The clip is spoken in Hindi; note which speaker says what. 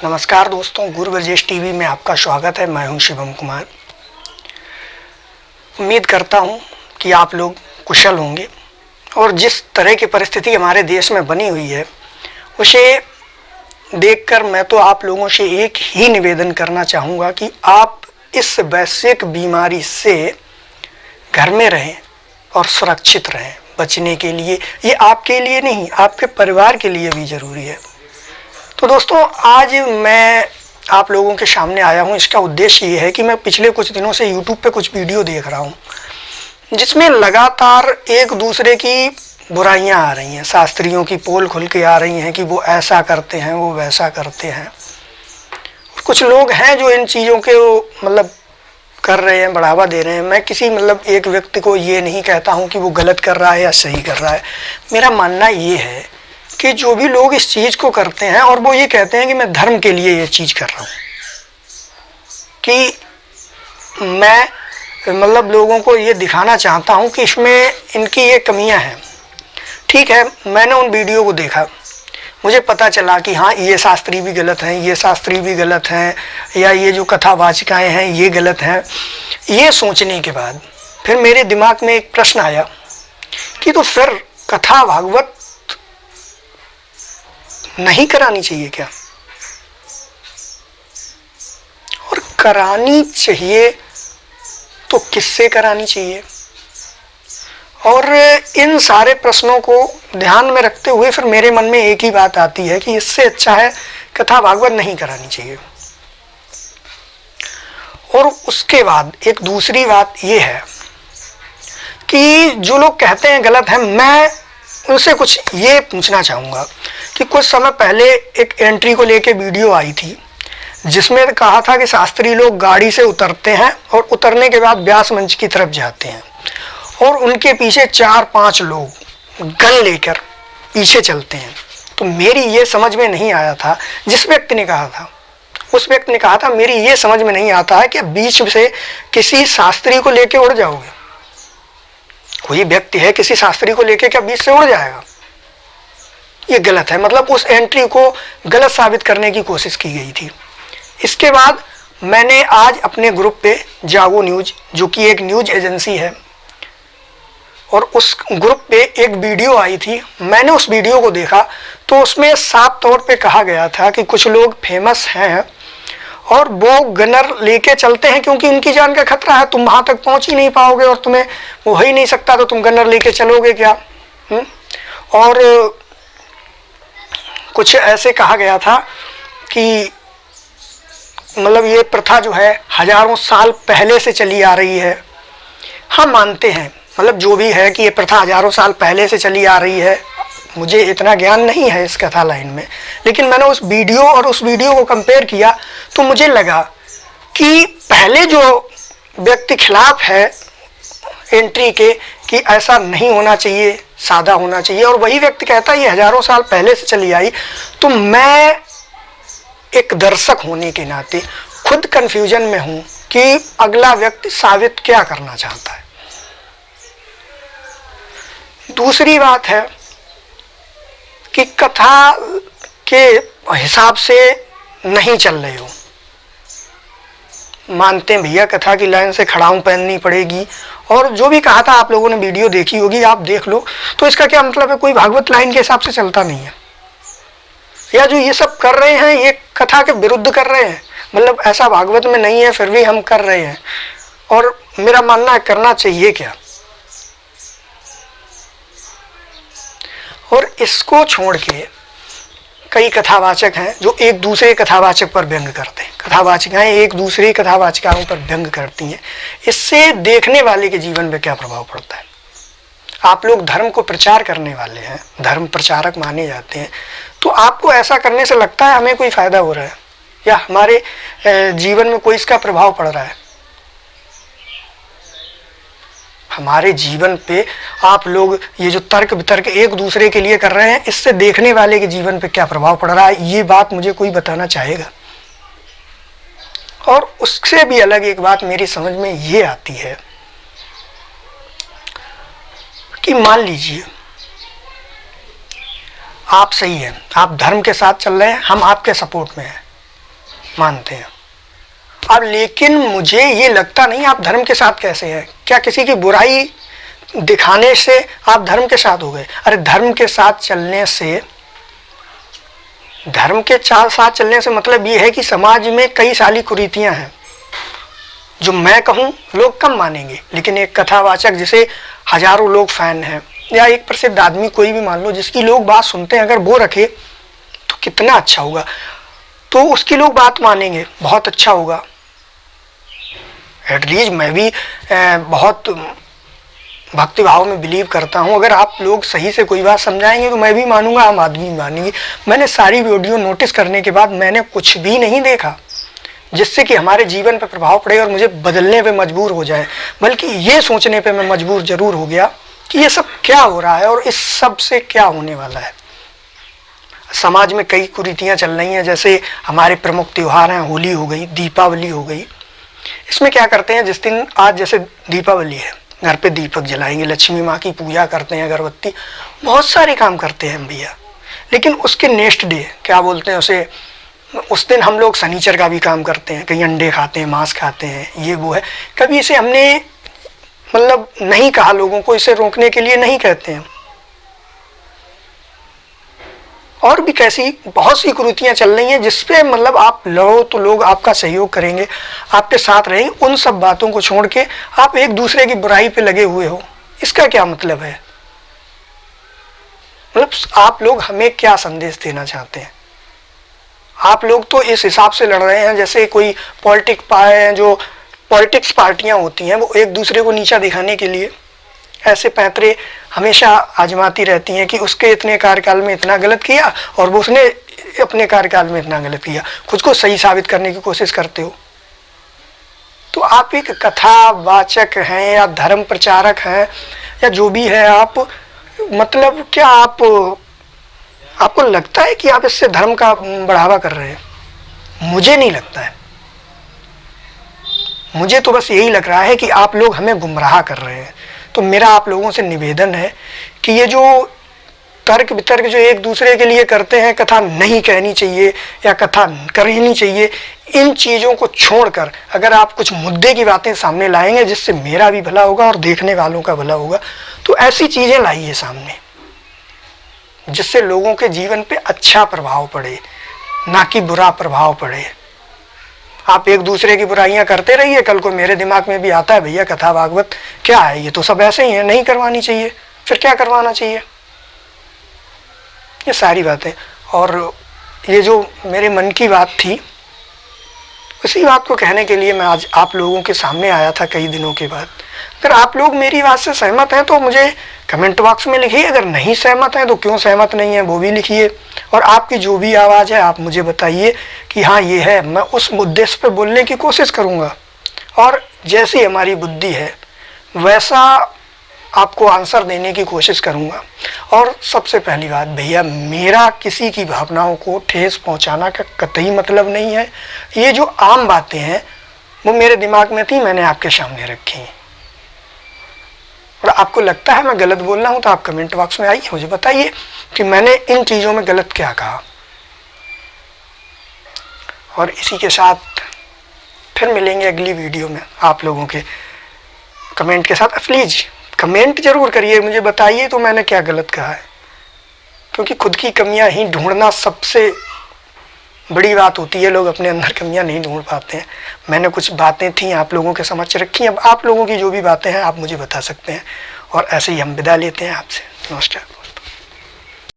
Speaker 1: नमस्कार दोस्तों, गुरु ब्रजेश टीवी में आपका स्वागत है। मैं हूं शिवम कुमार। उम्मीद करता हूं कि आप लोग कुशल होंगे और जिस तरह की परिस्थिति हमारे देश में बनी हुई है उसे देखकर मैं तो आप लोगों से एक ही निवेदन करना चाहूँगा कि आप इस वैश्विक बीमारी से घर में रहें और सुरक्षित रहें। बचने के लिए ये आपके लिए नहीं, आपके परिवार के लिए भी ज़रूरी है। तो दोस्तों, आज मैं आप लोगों के सामने आया हूँ। इसका उद्देश्य ये है कि मैं पिछले कुछ दिनों से YouTube पे कुछ वीडियो देख रहा हूँ जिसमें लगातार एक दूसरे की बुराइयां आ रही हैं। शास्त्रियों की पोल खुल के आ रही हैं कि वो ऐसा करते हैं, वो वैसा करते हैं। कुछ लोग हैं जो इन चीज़ों के मतलब कर रहे हैं, बढ़ावा दे रहे हैं। मैं किसी एक व्यक्ति को ये नहीं कहता हूँ कि वो गलत कर रहा है या सही कर रहा है। मेरा मानना ये है कि जो भी लोग इस चीज़ को करते हैं और वो ये कहते हैं कि मैं धर्म के लिए ये चीज़ कर रहा हूँ, कि मैं लोगों को ये दिखाना चाहता हूँ कि इसमें इनकी ये कमियां हैं। ठीक है, मैंने उन वीडियो को देखा, मुझे पता चला कि हाँ, ये शास्त्री भी गलत हैं, ये शास्त्री भी गलत हैं, या ये जो कथावाचिकाएँ हैं ये गलत हैं। ये सोचने के बाद फिर मेरे दिमाग में एक प्रश्न आया कि तो फिर कथा भागवत नहीं करानी चाहिए क्या? और करानी चाहिए तो किससे करानी चाहिए? और इन सारे प्रश्नों को ध्यान में रखते हुए फिर मेरे मन में एक ही बात आती है कि इससे अच्छा है कथा भागवत नहीं करानी चाहिए। और उसके बाद एक दूसरी बात ये है कि जो लोग कहते हैं गलत है, मैं उनसे कुछ ये पूछना चाहूँगा कि कुछ समय पहले एक एंट्री को लेके वीडियो आई थी जिसमें कहा था कि शास्त्री लोग गाड़ी से उतरते हैं और उतरने के बाद व्यास मंच की तरफ जाते हैं और उनके पीछे 4-5 लोग गन लेकर पीछे चलते हैं। तो मेरी ये समझ में नहीं आया था, जिस व्यक्ति ने कहा था उस व्यक्ति ने कहा था, मेरी ये समझ में नहीं आता है कि बीच से किसी शास्त्री को लेके उड़ जाओगे। कोई व्यक्ति है किसी शास्त्री को लेके क्या बीच से उड़ जाएगा? ये गलत है। उस एंट्री को गलत साबित करने की कोशिश की गई थी। इसके बाद मैंने आज अपने ग्रुप पे जागो न्यूज, जो कि एक न्यूज एजेंसी है, और उस ग्रुप पे एक वीडियो आई थी। मैंने उस वीडियो को देखा तो उसमें साफ तौर पे कहा गया था कि कुछ लोग फेमस हैं और वो गनर लेके चलते हैं क्योंकि उनकी जान का खतरा है। तुम वहाँ तक पहुँच ही नहीं पाओगे और तुम्हें वो हो ही नहीं सकता, तो तुम गनर लेके चलोगे क्या? और कुछ ऐसे कहा गया था कि ये प्रथा जो है हजारों साल पहले से चली आ रही है। हम मानते हैं, जो भी है कि ये प्रथा हजारों साल पहले से चली आ रही है। मुझे इतना ज्ञान नहीं है इस कथा लाइन में, लेकिन मैंने उस वीडियो और उस वीडियो को कंपेयर किया तो मुझे लगा कि पहले जो व्यक्ति खिलाफ है एंट्री के कि ऐसा नहीं होना चाहिए, सादा होना चाहिए, और वही व्यक्ति कहता है ये हजारों साल पहले से चली आई। तो मैं एक दर्शक होने के नाते खुद कंफ्यूजन में हूं कि अगला व्यक्ति साबित क्या करना चाहता है। दूसरी बात है कि कथा के हिसाब से नहीं चल रहे हो। मानते हैं भैया, कथा की लाइन से खड़ाऊं पहननी पड़ेगी, और जो भी कहा था आप लोगों ने वीडियो देखी होगी, आप देख लो। तो इसका क्या मतलब है? कोई भागवत लाइन के हिसाब से चलता नहीं है, या जो ये सब कर रहे हैं ये कथा के विरुद्ध कर रहे हैं। ऐसा भागवत में नहीं है फिर भी हम कर रहे हैं। और मेरा मानना है करना चाहिए क्या? और इसको छोड़ के कई कथावाचक हैं जो एक दूसरे कथावाचक पर व्यंग करते हैं। कथावाचिकाएं एक दूसरे कथावाचिकाओं पर व्यंग करती हैं। इससे देखने वाले के जीवन पे क्या प्रभाव पड़ता है? आप लोग धर्म को प्रचार करने वाले हैं, धर्म प्रचारक माने जाते हैं, तो आपको ऐसा करने से लगता है हमें कोई फायदा हो रहा है या हमारे जीवन में कोई इसका प्रभाव पड़ रहा है? हमारे जीवन पे आप लोग ये जो तर्क वितर्क एक दूसरे के लिए कर रहे हैं, इससे देखने वाले के जीवन पे क्या प्रभाव पड़ रहा है, ये बात मुझे कोई बताना चाहेगा? और उससे भी अलग एक बात मेरी समझ में ये आती है कि मान लीजिए आप सही हैं, आप धर्म के साथ चल रहे हैं, हम आपके सपोर्ट में हैं, मानते हैं। अब लेकिन मुझे ये लगता नहीं आप धर्म के साथ कैसे हैं। क्या किसी की बुराई दिखाने से आप धर्म के साथ हो गए? अरे धर्म के साथ चलने से मतलब ये है कि समाज में कई सारी कुरीतियां हैं जो मैं कहूँ लोग कम मानेंगे, लेकिन एक कथावाचक जिसे हजारों लोग फैन हैं, या एक प्रसिद्ध आदमी कोई भी मान लो जिसकी लोग बात सुनते हैं, अगर वो रखे तो कितना अच्छा होगा। तो उसकी लोग बात मानेंगे, बहुत अच्छा होगा। एटलीस्ट मैं भी बहुत भक्ति भाव में बिलीव करता हूँ। अगर आप लोग सही से कोई बात समझाएंगे तो मैं भी मानूंगा, आम आदमी भी मानेंगे। मैंने सारी वीडियो नोटिस करने के बाद मैंने कुछ भी नहीं देखा जिससे कि हमारे जीवन पर प्रभाव पड़े और मुझे बदलने पे मजबूर हो जाए, बल्कि ये सोचने पे मैं मजबूर जरूर हो गया कि ये सब क्या हो रहा है और इस सब से क्या होने वाला है। समाज में कई कुरीतियाँ चल रही हैं, जैसे हमारे प्रमुख त्यौहार हैं, होली हो गई, दीपावली हो गई। इसमें क्या करते हैं, जिस दिन आज जैसे दीपावली है, घर पे दीपक जलाएंगे, लक्ष्मी माँ की पूजा करते हैं, अगरबत्ती, बहुत सारे काम करते हैं हम भैया। लेकिन उसके नेक्स्ट डे क्या बोलते हैं उसे, उस दिन हम लोग शनिचर का भी काम करते हैं, कहीं अंडे खाते हैं, मांस खाते हैं, ये वो है। कभी इसे हमने मतलब नहीं कहा लोगों को, इसे रोकने के लिए नहीं कहते हैं। और भी कैसी बहुत सी कुरीतियां चल रही हैं जिसपे मतलब आप लड़ो तो लोग आपका सहयोग करेंगे, आपके साथ रहेंगे। उन सब बातों को छोड़ के आप एक दूसरे की बुराई पे लगे हुए हो, इसका क्या मतलब है? मतलब आप लोग हमें क्या संदेश देना चाहते हैं? आप लोग तो इस हिसाब से लड़ रहे हैं जैसे कोई जो पॉलिटिक्स पार्टियां होती हैं, वो एक दूसरे को नीचा दिखाने के लिए ऐसे पैंतरे हमेशा आजमाती रहती हैं कि उसके इतने कार्यकाल में इतना गलत किया और वो उसने अपने कार्यकाल में इतना गलत किया, खुद को सही साबित करने की कोशिश करते हो। तो आप एक कथावाचक हैं या धर्म प्रचारक हैं या जो भी है आप, मतलब क्या आपको लगता है कि आप इससे धर्म का बढ़ावा कर रहे हैं? मुझे नहीं लगता है। मुझे तो बस यही लग रहा है कि आप लोग हमें गुमराह कर रहे हैं। तो मेरा आप लोगों से निवेदन है कि ये जो तर्क वितर्क जो एक दूसरे के लिए करते हैं, कथा नहीं कहनी चाहिए या कथा करनी चाहिए, इन चीज़ों को छोड़कर अगर आप कुछ मुद्दे की बातें सामने लाएंगे जिससे मेरा भी भला होगा और देखने वालों का भला होगा, तो ऐसी चीज़ें लाइए सामने जिससे लोगों के जीवन पे अच्छा प्रभाव पड़े, ना कि बुरा प्रभाव पड़े। आप एक दूसरे की बुराइयां करते रहिए, कल को मेरे दिमाग में भी आता है भैया कथा भागवत क्या है, ये तो सब ऐसे ही है, नहीं करवानी चाहिए, फिर क्या करवाना चाहिए? ये सारी बातें। और ये जो मेरे मन की बात थी, उसी बात को कहने के लिए मैं आज आप लोगों के सामने आया था कई दिनों के बाद। अगर आप लोग मेरी बात से सहमत हैं तो मुझे कमेंट बॉक्स में लिखिए, अगर नहीं सहमत हैं तो क्यों सहमत नहीं है वो भी लिखिए। और आपकी जो भी आवाज़ है आप मुझे बताइए कि हाँ ये है, मैं उस मुद्दे पे बोलने की कोशिश करूँगा और जैसी हमारी बुद्धि है वैसा आपको आंसर देने की कोशिश करूँगा। और सबसे पहली बात भैया, मेरा किसी की भावनाओं को ठेस पहुँचाना का कतई मतलब नहीं है। ये जो आम बातें हैं वो मेरे दिमाग में थी, मैंने आपके सामने रखी। और आपको लगता है मैं गलत बोल रहा हूँ तो आप कमेंट बॉक्स में आइए, मुझे बताइए कि मैंने इन चीज़ों में गलत क्या कहा। और इसी के साथ फिर मिलेंगे अगली वीडियो में आप लोगों के कमेंट के साथ। प्लीज़ कमेंट जरूर करिए, मुझे बताइए तो मैंने क्या गलत कहा है, क्योंकि खुद की कमियां ही ढूंढना सबसे बड़ी बात होती है। लोग अपने अंदर कमियां नहीं ढूंढ पाते हैं। मैंने कुछ बातें थी आप लोगों के समझ रखी, अब आप लोगों की जो भी बातें हैं आप मुझे बता सकते हैं। और ऐसे ही हम विदा लेते हैं आपसे। नमस्कार।